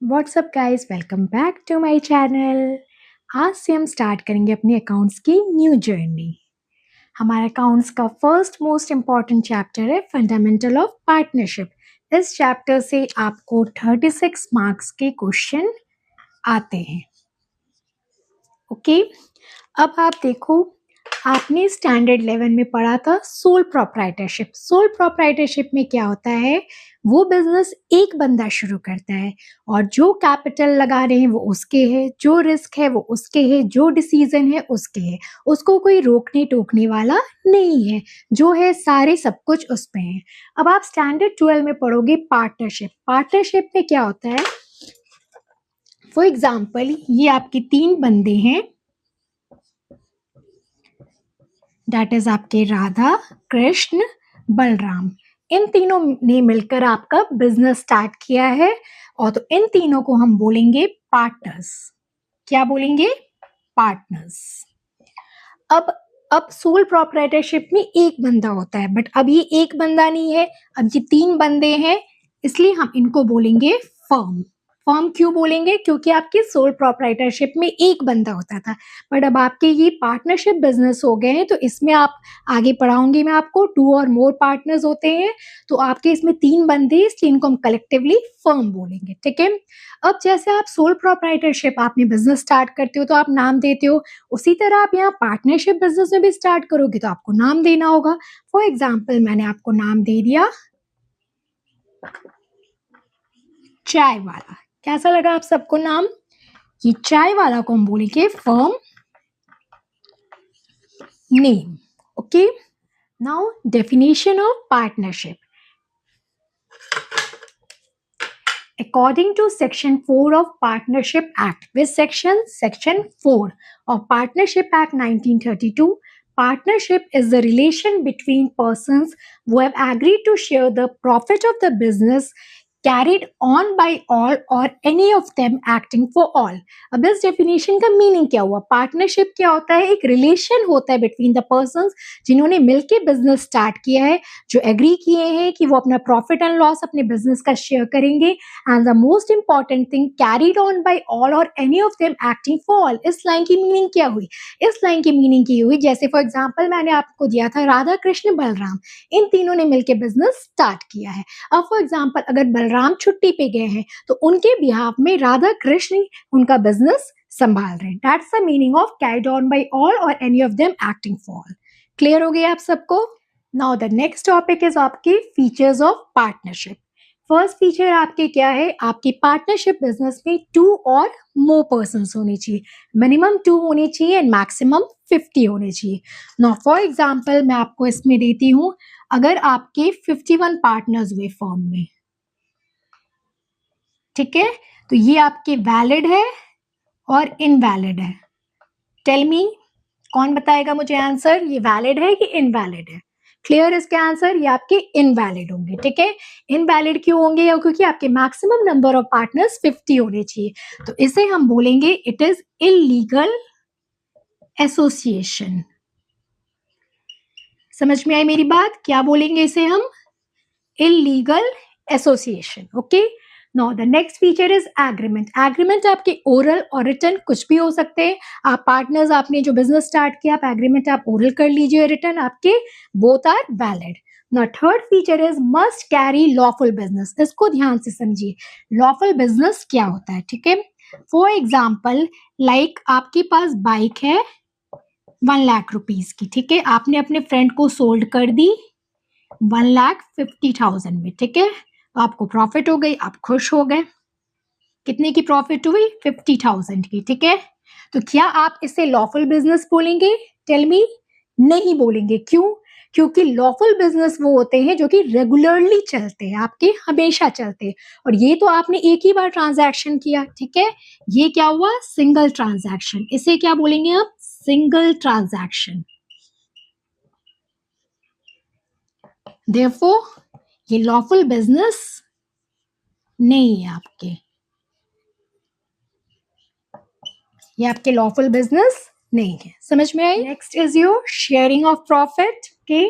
WhatsApp guys, welcome back to my channel. आज से हम स्टार्ट करेंगे अपने अकाउंट्स की न्यू जर्नी। हमारे अकाउंट्स का फर्स्ट मोस्ट इम्पॉर्टेंट चैप्टर है फंडामेंटल ऑफ पार्टनरशिप। इस चैप्टर से आपको 36 मार्क्स के क्वेश्चन आते हैं। ओके, अब आप देखो, आपने स्टैंडर्ड 11 में पढ़ा था सोल प्रोप्राइटरशिप। सोल प्रोप्राइटरशिप में क्या होता है, वो बिजनेस एक बंदा शुरू करता है और जो कैपिटल लगा रहे हैं वो उसके है, जो रिस्क है वो उसके है, जो डिसीजन है उसके है, उसको कोई रोकने टोकने वाला नहीं है, जो है सारे सब कुछ उस पे है। अब आप स्टैंडर्ड 12 में पढ़ोगे पार्टनरशिप। पार्टनरशिप में क्या होता है, फॉर एग्जाम्पल ये आपके 3 बंदे हैं, दैट इज आपके राधा, कृष्ण, बलराम। इन तीनों ने मिलकर आपका बिजनेस स्टार्ट किया है और तो इन तीनों को हम बोलेंगे पार्टनर्स। क्या बोलेंगे? पार्टनर्स। अब सोल प्रोप्राइटरशिप में एक बंदा होता है, बट अब ये एक बंदा नहीं है, अब ये 3 बंदे हैं, इसलिए हम इनको बोलेंगे फर्म। फर्म क्यों बोलेंगे? क्योंकि आपके सोल प्रोप्राइटरशिप में एक बंदा होता था, बट अब आपके ये पार्टनरशिप बिजनेस हो गए हैं, तो इसमें आप आगे पढ़ाऊंगी मैं आपको 2 और मोर पार्टनर्स होते हैं, तो आपके इसमें 3 बंदे, इसलिए इनको हम कलेक्टिवली फर्म बोलेंगे। ठीक है, अब जैसे आप सोल प्रोप्राइटरशिप आपने बिजनेस स्टार्ट करते हो तो आप नाम देते हो, उसी तरह आप यहाँ पार्टनरशिप बिजनेस में भी स्टार्ट करोगे तो आपको नाम देना होगा। फॉर एग्जाम्पल मैंने आपको नाम दे दिया चाय वाला। कैसा लगा आप सबको नाम? ये चाय वाला को हम बोलेंगे firm name. Okay, now definition of partnership. According to Section 4 of Partnership Act, with Section 4 of Partnership Act 1932, partnership is the relation between persons who have agreed to share the profit of the business carried on by all or any of them acting for all. अब इस definition का meaning क्या हुआ? Partnership क्या होता है? एक relation होता है बिटवीन द पर्संस जिन्होंने मिलके बिजनेस स्टार्ट किया है, जो एग्री किए हैं कि वो अपना प्रॉफिट एंड लॉस अपने बिजनेस का शेयर करेंगे, and the most important thing carried on by all or any of them acting for all. इस लाइन की मीनिंग क्या हुई? इस लाइन की मीनिंग की हुई, जैसे फॉर एग्जाम्पल मैंने आपको दिया था राधा, कृष्ण, बलराम, इन तीनों ने मिलकर बिजनेस स्टार्ट किया है। अब फॉर एग्जाम्पल अगर बलराम छुट्टी पे गए हैं तो उनके बिहाफ में राधा कृष्ण उनका बिजनेस संभाल रहे हैं। That's the meaning of carried on by all or any of them acting for all. Clear हो गया आप सबको? Now the next topic is आपके features of partnership. First feature आपके क्या है? आपकी पार्टनरशिप बिजनेस में 2 और मोर पर्सन होने चाहिए। मिनिमम 2 होने चाहिए एंड मैक्सिमम 50 होने चाहिए। नाउ फॉर एग्जाम्पल मैं आपको इसमें देती हूं, अगर आपके 51 पार्टनर्स हुए फर्म में, ठीक है, तो ये आपके वैलिड है और इनवैलिड है। टेल मी, कौन बताएगा मुझे आंसर, ये वैलिड है कि इनवैलिड है? क्लियर इसके आंसर, ये आपके इनवैलिड होंगे। ठीक है, इनवैलिड क्यों होंगे? क्योंकि आपके मैक्सिमम नंबर ऑफ पार्टनर्स 50 होने चाहिए, तो इसे हम बोलेंगे इट इज इलीगल एसोसिएशन। समझ में आई मेरी बात? क्या बोलेंगे इसे हम? Illegal association. Okay, now the next feature is agreement. Agreement आपके ओरल और रिटन कुछ भी हो सकते हैं। आप पार्टनर्स, आपने जो बिजनेस स्टार्ट किया, आप एग्रीमेंट आप ओरल कर लीजिए, रिटन आपके, both are valid. Now third feature is must carry lawful business. इसको ध्यान से समझिए, लॉफुल बिजनेस क्या होता है? ठीक है, फॉर एग्जाम्पल लाइक आपके पास बाइक है 1 लाख रुपीज की, ठीक है, आपने अपने फ्रेंड को सोल्ड कर दी 1,50,000 में, ठीक है, तो आपको प्रॉफिट हो गई, आप खुश हो गए। कितने की प्रॉफिट हुई? 50,000 की, ठीक है, तो क्या आप इसे लॉफुल बिजनेस बोलेंगे? टेल मी, नहीं बोलेंगे। क्यों? क्योंकि लॉफुल बिजनेस वो होते हैं जो कि रेगुलरली चलते हैं, आपके हमेशा चलते हैं, और ये तो आपने एक ही बार ट्रांजैक्शन किया, ठीक है, ये क्या हुआ? Single transaction. इसे क्या बोलेंगे आप? Single transaction. देयरफॉर ये लॉफुल बिजनेस नहीं है आपके, ये आपके लॉफुल बिजनेस नहीं है। समझ में आई? Next is your sharing of profit. Okay,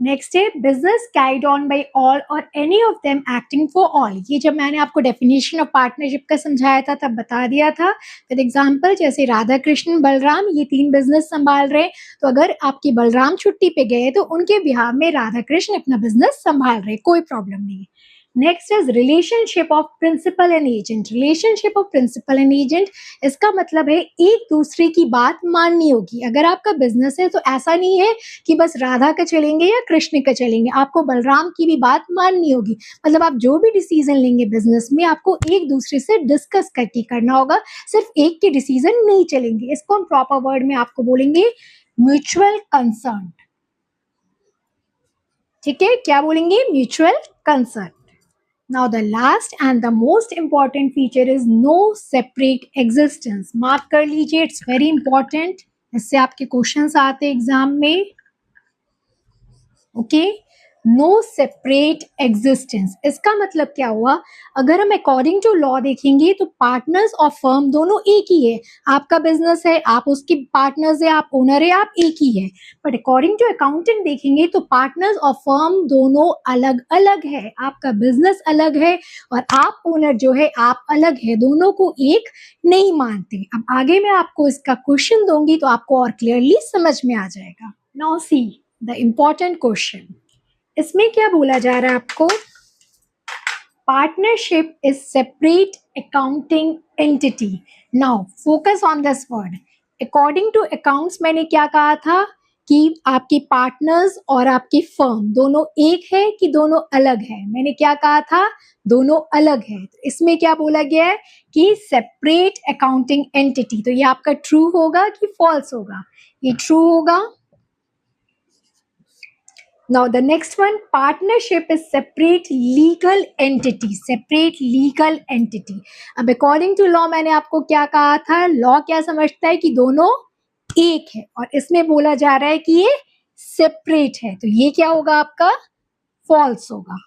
next है business carried on by all or any of them acting for all. ये जब मैंने आपको डेफिनेशन ऑफ पार्टनरशिप का समझाया था तब बता दिया था विद एग्जांपल, जैसे राधा कृष्ण बलराम ये 3 बिजनेस संभाल रहे हैं, तो अगर आपकी बलराम छुट्टी पे गए तो उनके बिहाफ में राधा कृष्ण अपना बिजनेस संभाल रहे, कोई प्रॉब्लम नहीं है। Next is relationship of principal and agent. Relationship of principal and agent, इसका मतलब है एक दूसरे की बात माननी होगी। अगर आपका बिजनेस है तो ऐसा नहीं है कि बस राधा का चलेंगे या कृष्ण का चलेंगे, आपको बलराम की भी बात माननी होगी। मतलब आप जो भी डिसीजन लेंगे बिजनेस में आपको एक दूसरे से डिस्कस करके करना होगा, सिर्फ एक के डिसीजन नहीं चलेंगे। इसको हम प्रॉपर वर्ड में आपको बोलेंगे म्यूचुअल कंसर्न। ठीक है, क्या बोलेंगे? Mutual concern. Now the last and the most important feature is no separate existence. Mark कर लीजिए, इट्स वेरी इंपॉर्टेंट, इससे आपके क्वेश्चंस आते हैं एग्जाम में। ओके, नो सेपरेट एग्जिस्टेंस, इसका मतलब क्या हुआ? अगर हम अकॉर्डिंग टू लॉ देखेंगे तो पार्टनर्स और फर्म दोनों एक ही है। आपका बिजनेस है, आप उसके पार्टनर्स है, आप ओनर है, आप एक ही है। बट अकॉर्डिंग टू अकाउंटेंट देखेंगे तो पार्टनर्स और फर्म दोनों अलग अलग है। आपका बिजनेस अलग है और आप ओनर जो है आप अलग है, दोनों को एक नहीं मानते। अब आगे मैं आपको इसका क्वेश्चन दूंगी तो आपको और क्लियरली समझ में आ जाएगा। Now see the important question, इसमें क्या बोला जा रहा है आपको? Partnership is separate accounting entity. Now focus on this word. According to accounts मैंने क्या कहा था कि आपके पार्टनर्स और आपकी फर्म दोनों एक है कि दोनों अलग है? मैंने क्या कहा था? दोनों अलग है। तो इसमें क्या बोला गया है कि सेपरेट अकाउंटिंग एंटिटी। तो ये आपका ट्रू होगा कि फॉल्स होगा? ये ट्रू होगा। Now the next one, partnership is separate legal entity. Separate legal entity. अब according to law मैंने आपको क्या कहा था? लॉ क्या समझता है कि दोनों एक है, और इसमें बोला जा रहा है कि ये सेपरेट है, तो ये क्या होगा आपका? फॉल्स होगा।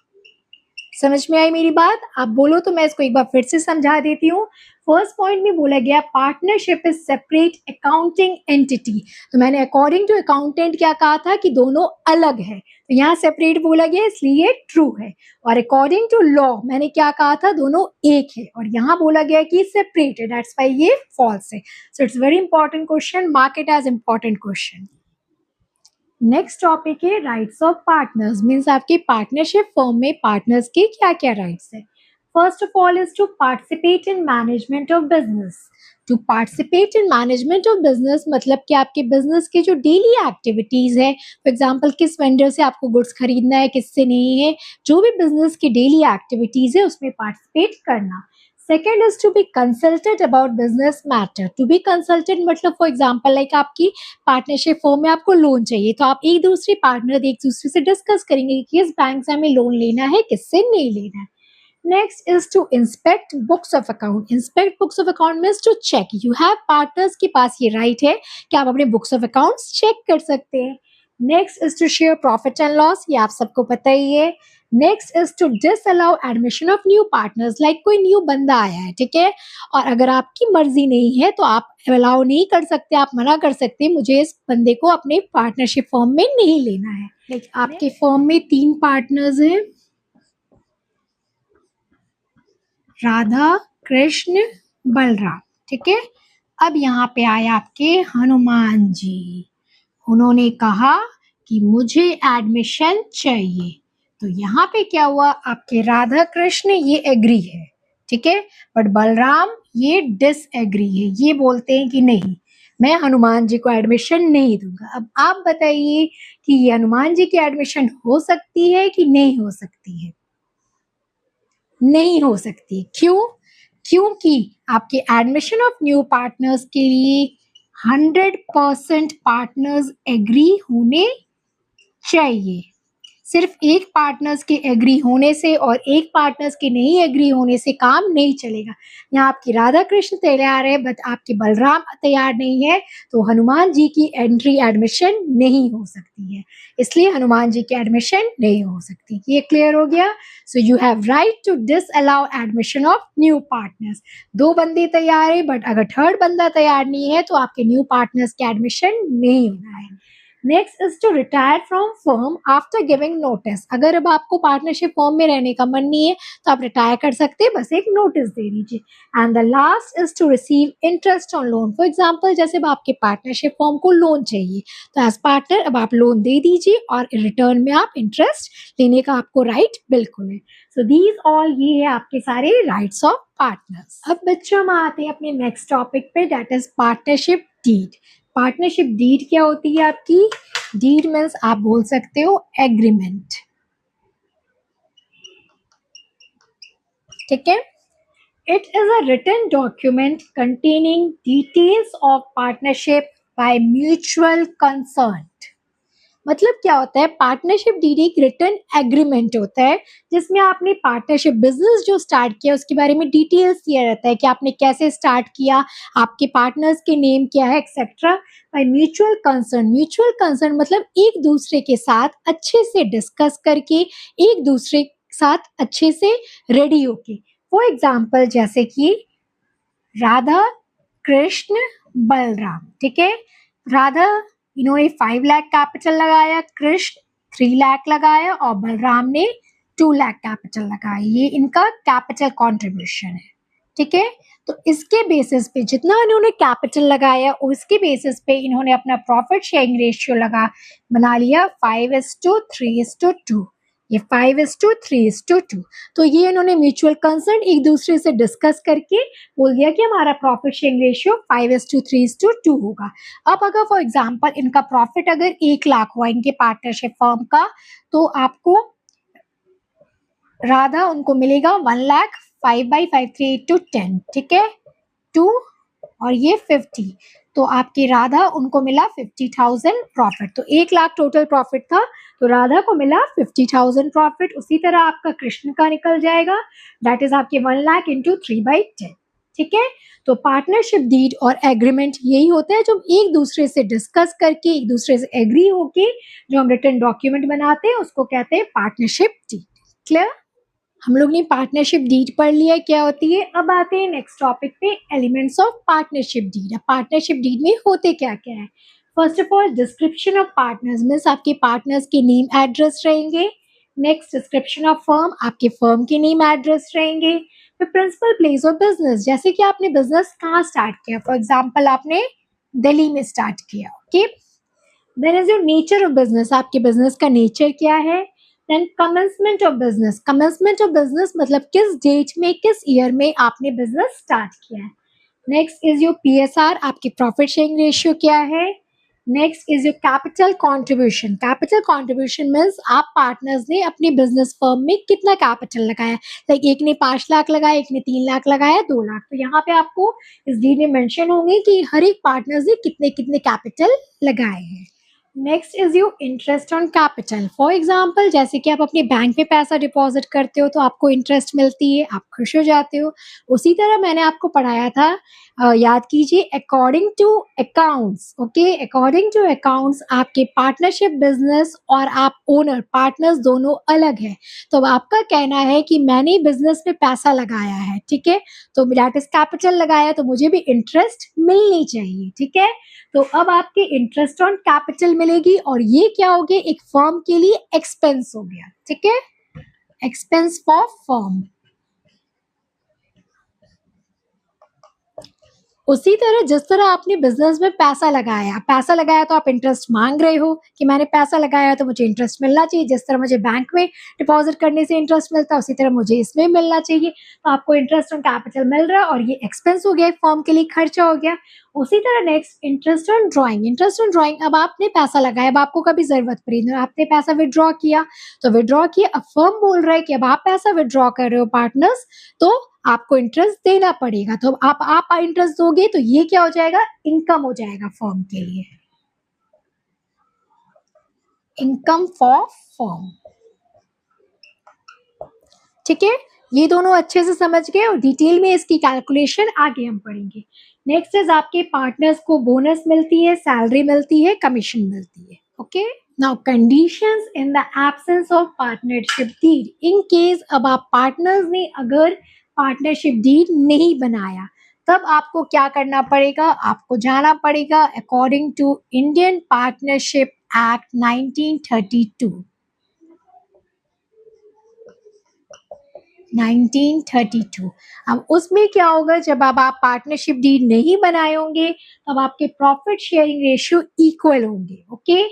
समझ में आई मेरी बात? आप बोलो तो मैं इसको एक बार फिर से समझा देती हूँ। फर्स्ट पॉइंट में बोला गया partnership is separate accounting entity, तो मैंने अकॉर्डिंग टू अकाउंटेंट क्या कहा था कि दोनों अलग है, तो यहाँ सेपरेट बोला गया इसलिए ट्रू है। और अकॉर्डिंग टू लॉ मैंने क्या कहा था? दोनों एक है, और यहाँ बोला गया कि सेपरेट है, दैट्स व्हाई ये फॉल्स है। So it's very important question, mark it as important question. Next topic है राइट्स ऑफ पार्टनर्स। मीन्स आपके पार्टनरशिप फर्म में पार्टनर्स के क्या क्या राइट्स है? First of all is to participate in management of business. To participate in management of business मतलब कि आपके बिजनेस की जो डेली एक्टिविटीज है, फॉर एग्जांपल किस वेंडर से आपको गुड्स खरीदना है, किससे नहीं है, जो भी बिजनेस की डेली एक्टिविटीज है उसमें पार्टिसिपेट करना। Second is to be consulted about business matter. To be consulted मतलब फॉर एग्जाम्पल लाइक आपकी पार्टनरशिप फर्म में आपको लोन चाहिए, तो आप एक दूसरे पार्टनर एक दूसरे से डिस्कस करेंगे कि किस बैंक से हमें लोन लेना है, किससे नहीं लेना है। Next is to inspect books of account. Inspect books of account means to check. You have partners के पास ये राइट है कि आप अपने बुक्स ऑफ अकाउंट्स चेक कर सकते हैं। Next is to share profit and loss, ये आप सबको पता ही है। Next is to disallow admission of new partners, like कोई न्यू बंदा आया है, ठीक है, और अगर आपकी मर्जी नहीं है तो आप अलाउ नहीं कर सकते, आप मना कर सकते हैं मुझे इस बंदे को अपने पार्टनरशिप फर्म में नहीं लेना है। लाइक आपके फर्म में 3 पार्टनर्स हैं, राधा कृष्ण बलराम, ठीक है। अब यहाँ पे आए आपके हनुमान जी, उन्होंने कहा कि मुझे एडमिशन चाहिए, तो यहाँ पे क्या हुआ? आपके राधा कृष्ण ये एग्री है, ठीक है, बट बलराम ये डिसएग्री है, ये बोलते हैं कि नहीं मैं हनुमान जी को एडमिशन नहीं दूंगा। अब आप बताइए कि ये हनुमान जी की एडमिशन हो सकती है कि नहीं हो सकती है? नहीं हो सकती। क्यों? क्योंकि आपके एडमिशन ऑफ न्यू पार्टनर्स के लिए 100% पार्टनर्स एग्री होने चाहिए। सिर्फ एक पार्टनर्स के एग्री होने से और एक पार्टनर्स के नहीं एग्री होने से काम नहीं चलेगा। यहाँ आपकी राधा कृष्ण तैयार है बट आपके बलराम तैयार नहीं है, तो हनुमान जी की एंट्री एडमिशन नहीं हो सकती है, इसलिए हनुमान जी की एडमिशन नहीं हो सकती। ये क्लियर हो गया? So you have right to disallow admission of new partners. 2 बंदे तैयार है बट अगर थर्ड बंदा तैयार नहीं है तो आपके न्यू पार्टनर्स की एडमिशन नहीं होना है। Next is to retire from firm after giving notice. अगर अब आपको पार्टनरशिप फर्म में रहने का मन नहीं है तो आप रिटायर कर सकते हैं, बस एक नोटिस दे दीजिए। And the last is to receive interest on loan. For example जैसे अब आपके पार्टनरशिप फर्म को लोन चाहिए तो एज पार्टनर अब आप लोन दे दीजिए और रिटर्न में आप इंटरेस्ट लेने का आपको राइट बिल्कुल है। सो दीज ऑल, ये है आपके सारे राइट्स ऑफ पार्टनर्स। अब बच्चों हम आते हैं अपने नेक्स्ट टॉपिक पे, that is partnership deed. Partnership deed क्या होती है आपकी? डीड मीन्स आप बोल सकते हो एग्रीमेंट, ठीक है। It is a written document containing details of partnership by mutual concern. मतलब क्या होता है? पार्टनरशिप डीड एक रिटन एग्रीमेंट होता है जिसमें आपने पार्टनरशिप बिजनेस जो स्टार्ट किया उसके बारे में डिटेल्स दिया रहता है कि आपने कैसे स्टार्ट किया, आपके पार्टनर्स के नेम क्या है, etcetera, bye mutual concern. Mutual concern मतलब एक दूसरे के साथ अच्छे से डिस्कस करके, एक दूसरे के साथ अच्छे से रेडी होके। फॉर एग्जाम्पल जैसे कि राधा, कृष्ण, बलराम, ठीक है। राधा इन्होंने 5 लाख कैपिटल लगाया, कृष्ण 3 लाख लगाया और बलराम ने 2 लाख कैपिटल लगाया। ये इनका कैपिटल कंट्रीब्यूशन है, ठीक है। तो इसके बेसिस पे जितना इन्होंने कैपिटल लगाया उसके बेसिस पे इन्होंने अपना प्रॉफिट शेयरिंग रेशियो बना लिया 5:3:2। ये 5:3:2। तो ये इन्होंने म्यूचुअल कंसर्न एक दूसरे से डिस्कस करके बोल दिया कि हमारा प्रॉफिट शेयरिंग रेशियो 5:3:2 होगा। अब अगर फॉर एग्जाम्पल इनका प्रॉफिट अगर 1 लाख हुआ इनके पार्टनरशिप फर्म का, तो आपको राधा उनको मिलेगा 1 लाख, 5/5:3:10, ठीक है, 2 और ये 50। तो आपकी राधा उनको मिला 50,000 प्रॉफिट। तो 1 लाख टोटल प्रॉफिट था तो राधा को मिला 50,000 प्रॉफिट। उसी तरह आपका कृष्ण का निकल जाएगा, दैट इज आपके 1 लाख इंटू 3/10, ठीक है। तो पार्टनरशिप डीड और एग्रीमेंट यही होता है जो एक दूसरे से डिस्कस करके, एक दूसरे से एग्री होके जो हम रिटन डॉक्यूमेंट बनाते हैं उसको कहते हैं पार्टनरशिप डीड। क्लियर? हम लोग ने पार्टनरशिप डीड पढ़ लिया क्या होती है। अब आते हैं नेक्स्ट टॉपिक पे, elements of partnership deed. Partnership deed में होते क्या क्या है? First of all description of partners means आपके पार्टनर्स के नेम एड्रेस रहेंगे। नेक्स्ट डिस्क्रिप्शन ऑफ फर्म, आपके फर्म के नेम एड्रेस रहेंगे। फिर प्रिंसिपल प्लेस ऑफ बिजनेस, जैसे कि आपने बिजनेस कहाँ स्टार्ट किया, फॉर एग्जाम्पल आपने दिल्ली में स्टार्ट किया, okay. Then is your nature of business, आपके बिजनेस का नेचर क्या है। Then commencement of business, commencement of business मतलब किस डेट में, किस ईयर में आपने बिजनेस स्टार्ट किया है। नेक्स्ट इज योर पीएसआर, आपकी प्रॉफिट शेयरिंग रेशियो क्या है। Next is your capital contribution, capital contribution means आप पार्टनर्स ने अपने बिजनेस फर्म में कितना कैपिटल लगाया। लाइक एक ने 5 लाख लगाया, एक ने 3 लाख लगाया, 2 लाख। तो यहाँ पे आपको इस डीड में मेंशन होंगे कि हर एक पार्टनर्स ने कितने कितने कैपिटल लगाए हैं। Next is you interest on capital. For example जैसे कि आप अपने बैंक में पैसा डिपॉजिट करते हो तो आपको इंटरेस्ट मिलती है, आप खुश हो जाते हो। उसी तरह मैंने आपको पढ़ाया था, याद कीजिए, according to accounts, okay, according to accounts आपके पार्टनरशिप बिजनेस और आप ओनर पार्टनर्स दोनों अलग है। तो अब आपका कहना है कि मैंने बिजनेस में पैसा लगाया है, ठीक है, तो दैट इज कैपिटल लगाया, तो मुझे भी इंटरेस्ट मिलनी चाहिए, ठीक है। तो अब आपके इंटरेस्ट ऑन कैपिटल मिलेगी और ये क्या हो गया, एक फर्म के लिए एक्सपेंस हो गया, ठीक है, एक्सपेंस फॉर फर्म। उसी तरह जिस तरह आपने बिजनेस में पैसा लगाया तो आप इंटरेस्ट मांग रहे हो कि मैंने पैसा लगाया तो मुझे इंटरेस्ट मिलना चाहिए। जिस तरह मुझे बैंक में डिपॉजिट करने से इंटरेस्ट मिलता है उसी तरह मुझे इसमें मिलना चाहिए। तो आपको इंटरेस्ट ऑन कैपिटल मिल रहा है और ये एक्सपेंस हो गया, फर्म के लिए खर्चा हो गया। उसी तरह next interest on drawing, interest on drawing, अब आपने पैसा लगाया, अब आपको कभी जरूरत पड़ी, आपने पैसा विड्रॉ किया, तो विड्रॉ किया, अब फर्म बोल रहा है कि अब आप पैसा विड्रॉ कर रहे हो पार्टनर्स, तो आपको इंटरेस्ट देना पड़ेगा। तो आप इंटरेस्ट दोगे तो ये क्या हो जाएगा, इनकम हो जाएगा फर्म के लिए, इनकम फॉर फर्म, ठीक है। ये दोनों अच्छे से समझ गए और डिटेल में इसकी कैलकुलेशन आगे हम पढ़ेंगे। नेक्स्ट इज आपके पार्टनर्स को बोनस मिलती है, सैलरी मिलती है, कमीशन मिलती है, okay. Now conditions in the absence of partnership deed, in case अब आप पार्टनर्स ने अगर पार्टनरशिप डीड नहीं बनाया तब आपको क्या करना पड़ेगा, आपको जाना पड़ेगा according to Indian partnership act 1932। 1932। अब उसमें क्या होगा, जब अब आप पार्टनरशिप डीड नहीं बनाए होंगे तब आपके प्रॉफिट शेयरिंग रेशियो इक्वल होंगे। ओके,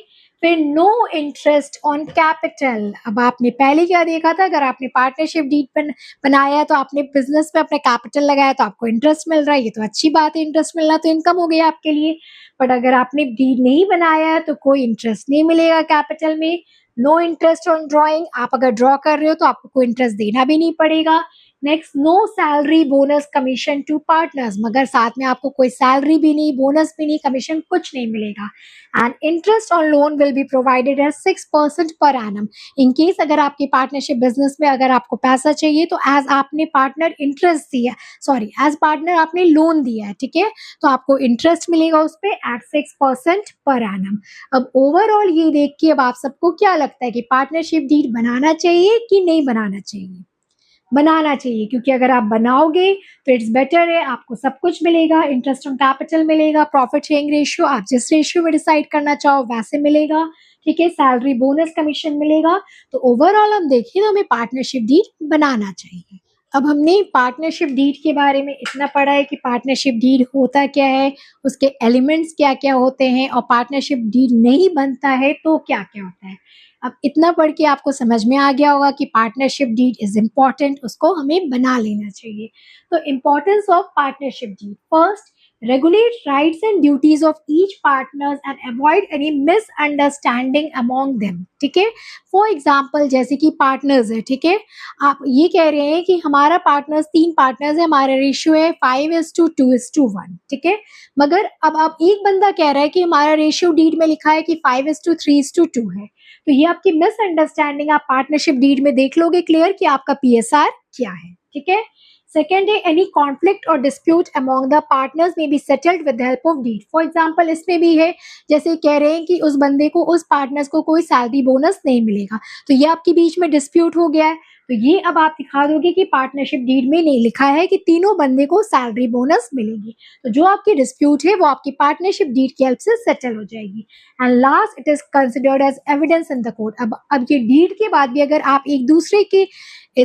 फिर नो इंटरेस्ट ऑन कैपिटल। अब आपने पहले क्या देखा था, अगर आपने पार्टनरशिप डीड बनाया है तो आपने बिजनेस में अपने कैपिटल लगाया तो आपको इंटरेस्ट मिल रहा है, ये तो अच्छी बात है, इंटरेस्ट मिलना तो इनकम हो गई आपके लिए। बट अगर आपने डीड नहीं बनाया है तो कोई इंटरेस्ट नहीं मिलेगा कैपिटल में। नो इंटरेस्ट ऑन ड्रॉइंग, आप अगर ड्रॉ कर रहे हो तो आपको कोई इंटरेस्ट देना भी नहीं पड़ेगा। Next, no salary bonus commission to partners, मगर साथ में आपको कोई सैलरी भी नहीं, बोनस भी नहीं, कमीशन कुछ नहीं मिलेगा। And interest on loan will be provided as 6% per annum. In case अगर आपकी पार्टनरशिप बिजनेस में अगर आपको पैसा चाहिए तो एज आपने पार्टनर इंटरेस्ट दिया, सॉरी एज पार्टनर आपने लोन दिया है, ठीक है, तो आपको इंटरेस्ट मिलेगा उस पर एट 6% पर एनम। अब ओवरऑल ये देख के अब आप सबको क्या लगता है कि पार्टनरशिप डीड बनाना चाहिए कि नहीं बनाना चाहिए? बनाना चाहिए, क्योंकि अगर आप बनाओगे तो इट्स बेटर है, आपको सब कुछ मिलेगा, इंटरेस्ट ऑन कैपिटल मिलेगा, प्रॉफिट शेयरिंग रेशियो आप जिस रेशियो में डिसाइड करना चाहो वैसे मिलेगा, ठीक है, सैलरी बोनस कमीशन मिलेगा। तो ओवरऑल हम देखें तो हमें पार्टनरशिप डीड बनाना चाहिए। अब हमने पार्टनरशिप डीड के बारे में इतना पढ़ा है कि पार्टनरशिप डीड होता क्या है, उसके एलिमेंट्स क्या क्या होते हैं, और पार्टनरशिप डीड नहीं बनता है तो क्या क्या होता है। अब इतना पढ़ के आपको समझ में आ गया होगा कि पार्टनरशिप डीड इज इम्पॉर्टेंट, उसको हमें बना लेना चाहिए। तो importance of partnership deed, first, regulate rights and duties of each partners and avoid any misunderstanding among them, ठीक है। फॉर एग्जाम्पल जैसे कि पार्टनर्स है, ठीक है, आप ये कह रहे हैं कि हमारा पार्टनर्स, 3 पार्टनर्स है, हमारा रेशियो है 5:2:1, ठीक है, मगर अब आप एक बंदा कह रहा है कि हमारा रेशियो डीड में लिखा है कि 5:3:2 है, तो ये आपकी मिसअंडरस्टैंडिंग आप पार्टनरशिप डीड में देख लोगे क्लियर कि आपका पीएसआर क्या है, ठीक है। सेकेंड है, any conflict or dispute among the partners may be settled with help of deed. For example इसमें भी है, जैसे कह रहे हैं कि उस बंदे को, उस पार्टनर्स को कोई सैलरी बोनस नहीं मिलेगा, तो ये आपके बीच में डिस्प्यूट हो गया है, तो ये अब आप दिखा दोगे कि पार्टनरशिप डीड में नहीं लिखा है कि तीनों बंदे को सैलरी बोनस मिलेगी, तो जो आपकी डिस्प्यूट है वो आपकी पार्टनरशिप डीड की हेल्प से सेटल हो जाएगी। And last, it is considered as evidence in the court. अब ये डीड के बाद भी अगर आप एक दूसरे के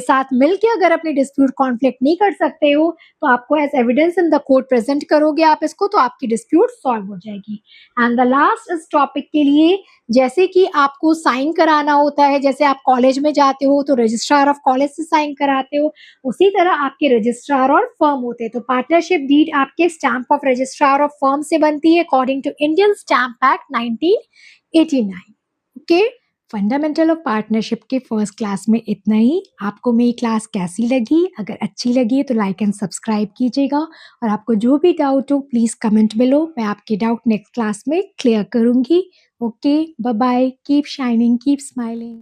साथ मिलके अगर अपने डिस्प्यूट कॉन्फ्लिक्ट नहीं कर सकते हो तो आपको as evidence in the court present करोगे आप इसको, तो आपकी डिस्प्यूट सॉल्व हो जाएगी। एंड द लास्ट इस टॉपिक के लिए, जैसे कि आपको साइन कराना होता है, जैसे आप कॉलेज में जाते हो तो रजिस्ट्रार ऑफ कॉलेज से साइन कराते हो, उसी तरह आपके रजिस्ट्रार और फर्म होते हैं। तो पार्टनरशिप डीड आपके stamp of registrar of firm से बनती है according to Indian stamp act 1989। Okay, fundamental of partnership के फर्स्ट क्लास में इतना ही। आपको मेरी क्लास कैसी लगी? अगर अच्छी लगी तो लाइक एंड सब्सक्राइब कीजिएगा, और आपको जो भी डाउट हो प्लीज़ कमेंट बिलो, मैं आपके डाउट नेक्स्ट क्लास में क्लियर करूँगी। Okay, bye bye, keep shining, keep smiling.